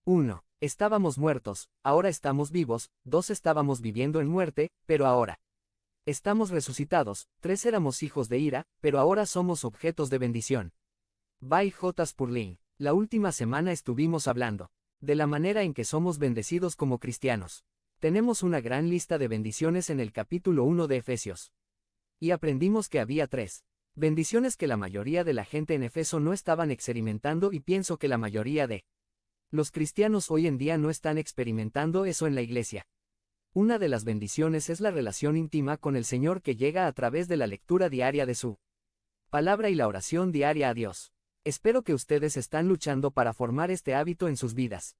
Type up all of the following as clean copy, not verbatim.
1. Estábamos muertos, ahora estamos vivos. 2. Estábamos viviendo en muerte, pero ahora estamos resucitados. 3. Éramos hijos de ira, pero ahora somos objetos de bendición. By J. Spurling. La última semana estuvimos hablando de la manera en que somos bendecidos como cristianos. Tenemos una gran lista de bendiciones en el capítulo 1 de Efesios. Y aprendimos que había 3 bendiciones que la mayoría de la gente en Efeso no estaban experimentando, y pienso que la mayoría de los cristianos hoy en día no están experimentando eso en la iglesia. Una de las bendiciones es la relación íntima con el Señor que llega a través de la lectura diaria de su palabra y la oración diaria a Dios. Espero que ustedes están luchando para formar este hábito en sus vidas.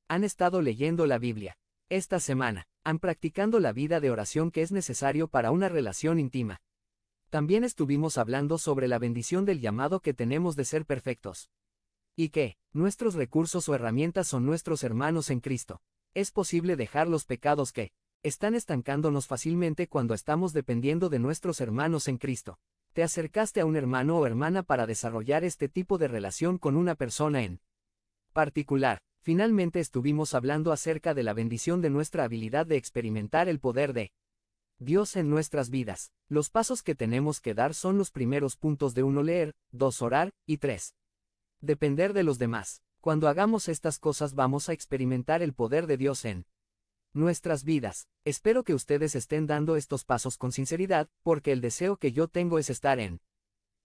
Han estado leyendo la Biblia esta semana. Han practicando la vida de oración que es necesario para una relación íntima. También estuvimos hablando sobre la bendición del llamado que tenemos de ser perfectos. Y que nuestros recursos o herramientas son nuestros hermanos en Cristo. Es posible dejar los pecados que están estancándonos fácilmente cuando estamos dependiendo de nuestros hermanos en Cristo. ¿Te acercaste a un hermano o hermana para desarrollar este tipo de relación con una persona en particular? Finalmente estuvimos hablando acerca de la bendición de nuestra habilidad de experimentar el poder de Dios en nuestras vidas. Los pasos que tenemos que dar son los primeros puntos de 1. Leer, 2. Orar, y 3. Depender de los demás. Cuando hagamos estas cosas vamos a experimentar el poder de Dios en nuestras vidas. Espero que ustedes estén dando estos pasos con sinceridad, porque el deseo que yo tengo es estar en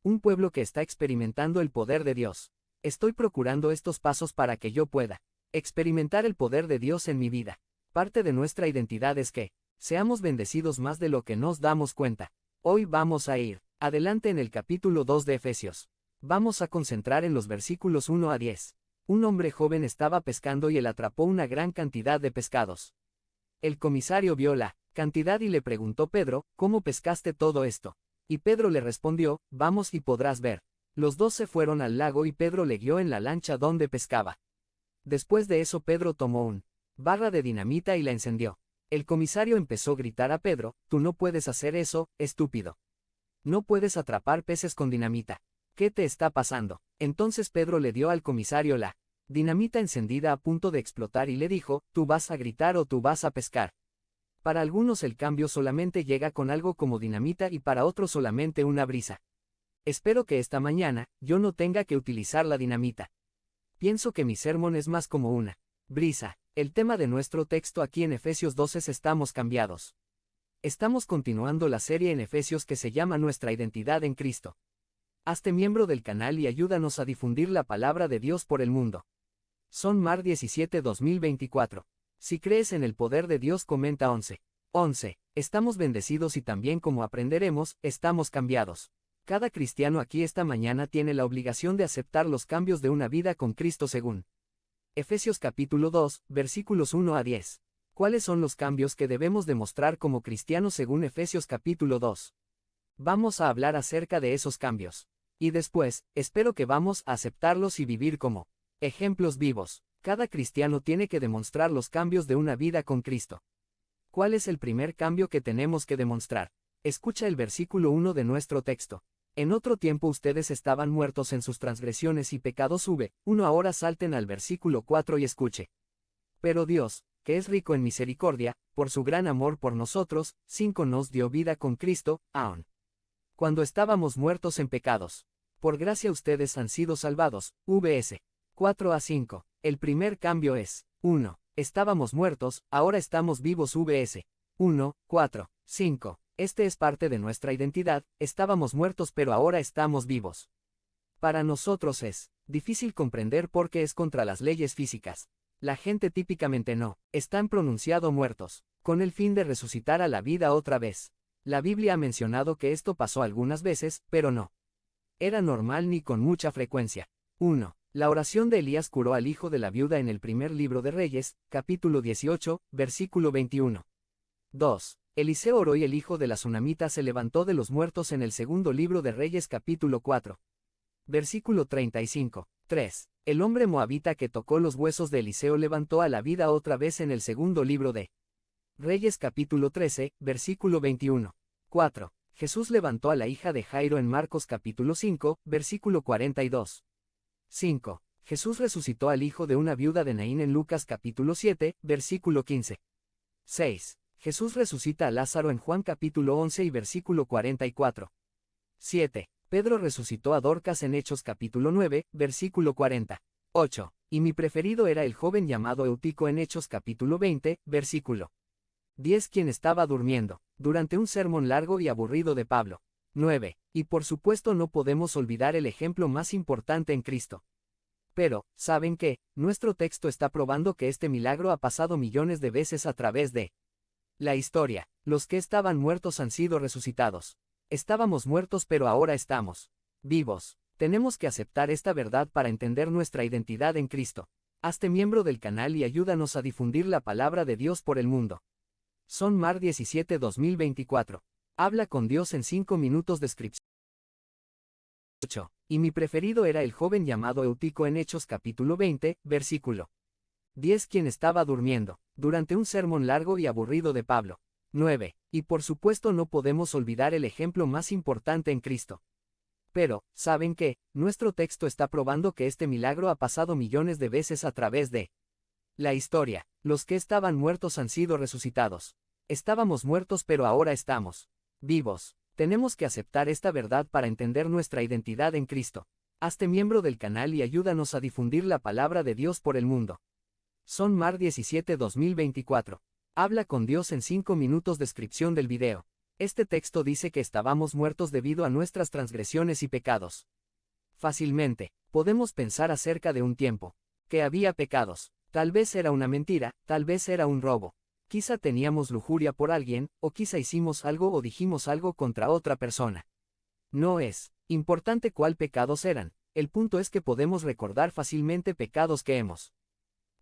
un pueblo que está experimentando el poder de Dios. Estoy procurando estos pasos para que yo pueda experimentar el poder de Dios en mi vida. Parte de nuestra identidad es que seamos bendecidos más de lo que nos damos cuenta. Hoy vamos a ir adelante en el capítulo 2 de Efesios. Vamos a concentrar en los versículos 1 a 10. Un hombre joven estaba pescando y él atrapó una gran cantidad de pescados. El comisario vio la cantidad y le preguntó: Pedro, ¿cómo pescaste todo esto? Y Pedro le respondió: vamos y podrás ver. Los dos se fueron al lago y Pedro le guió en la lancha donde pescaba. Después de eso Pedro tomó una barra de dinamita y la encendió. El comisario empezó a gritar a Pedro: tú no puedes hacer eso, estúpido. No puedes atrapar peces con dinamita. ¿Qué te está pasando? Entonces Pedro le dio al comisario la dinamita encendida a punto de explotar y le dijo: tú vas a gritar o tú vas a pescar. Para algunos el cambio solamente llega con algo como dinamita y para otros solamente una brisa. Espero que esta mañana yo no tenga que utilizar la dinamita. Pienso que mi sermón es más como una brisa. El tema de nuestro texto aquí en Efesios 12 es Estamos cambiados. Estamos continuando la serie en Efesios que se llama Nuestra identidad en Cristo. Hazte miembro del canal y ayúdanos a difundir la palabra de Dios por el mundo. Son Mar 17 2024. Si crees en el poder de Dios, comenta 11. 11. Estamos bendecidos y también, como aprenderemos, estamos cambiados. Cada cristiano aquí esta mañana tiene la obligación de aceptar los cambios de una vida con Cristo según Efesios capítulo 2, versículos 1 a 10. ¿Cuáles son los cambios que debemos demostrar como cristianos según Efesios capítulo 2? Vamos a hablar acerca de esos cambios. Y después, espero que vamos a aceptarlos y vivir como ejemplos vivos. Cada cristiano tiene que demostrar los cambios de una vida con Cristo. ¿Cuál es el primer cambio que tenemos que demostrar? Escucha el versículo 1 de nuestro texto. En otro tiempo ustedes estaban muertos en sus transgresiones y pecados. 1. Ahora salten al versículo 4 y escuche. Pero Dios, que es rico en misericordia, por su gran amor por nosotros, 5. Nos dio vida con Cristo, aun cuando estábamos muertos en pecados. Por gracia ustedes han sido salvados. Vs. 4 a 5. El primer cambio es: 1. Estábamos muertos, ahora estamos vivos. Vs. 1, 4, 5. Este es parte de nuestra identidad. Estábamos muertos pero ahora estamos vivos. Para nosotros es difícil comprender porque es contra las leyes físicas. La gente típicamente no están pronunciado muertos, con el fin de resucitar a la vida otra vez. La Biblia ha mencionado que esto pasó algunas veces, pero no era normal ni con mucha frecuencia. 1. La oración de Elías curó al hijo de la viuda en el primer libro de Reyes, capítulo 18, versículo 21. 2. Eliseo oró y el hijo de la Sunamita se levantó de los muertos en el segundo libro de Reyes capítulo 4. Versículo 35. 3. El hombre moabita que tocó los huesos de Eliseo levantó a la vida otra vez en el segundo libro de Reyes capítulo 13, versículo 21. 4. Jesús levantó a la hija de Jairo en Marcos capítulo 5, versículo 42. 5. Jesús resucitó al hijo de una viuda de Naín en Lucas capítulo 7, versículo 15. 6. Jesús resucita a Lázaro en Juan capítulo 11 y versículo 44. 7. Pedro resucitó a Dorcas en Hechos capítulo 9, versículo 40. 8. Y mi preferido era el joven llamado Eutico en Hechos capítulo 20, versículo 10, quien estaba durmiendo, durante un sermón largo y aburrido de Pablo. 9. Y por supuesto no podemos olvidar el ejemplo más importante en Cristo. Pero, ¿saben qué? Nuestro texto está probando que este milagro ha pasado millones de veces a través de la historia. Los que estaban muertos han sido resucitados. Estábamos muertos pero ahora estamos vivos. Tenemos que aceptar esta verdad para entender nuestra identidad en Cristo. Hazte miembro del canal y ayúdanos a difundir la palabra de Dios por el mundo. Son Mar 17 2024. Habla con Dios en 5 minutos. Descripción. 8. Y mi preferido era el joven llamado Eutico en Hechos capítulo 20, versículo 10, quien estaba durmiendo, durante un sermón largo y aburrido de Pablo. 9. Y por supuesto no podemos olvidar el ejemplo más importante en Cristo. Pero, ¿saben qué? Nuestro texto está probando que este milagro ha pasado millones de veces a través de la historia. Los que estaban muertos han sido resucitados. Estábamos muertos pero ahora estamos vivos. Tenemos que aceptar esta verdad para entender nuestra identidad en Cristo. Hazte miembro del canal y ayúdanos a difundir la palabra de Dios por el mundo. Son Mar 17 2024. Habla con Dios en 5 minutos. Descripción del video. Este texto dice que estábamos muertos debido a nuestras transgresiones y pecados. Fácilmente, podemos pensar acerca de un tiempo que había pecados. Tal vez era una mentira, tal vez era un robo. Quizá teníamos lujuria por alguien, o quizá hicimos algo o dijimos algo contra otra persona. No es importante cuál pecados eran, el punto es que podemos recordar fácilmente pecados que hemos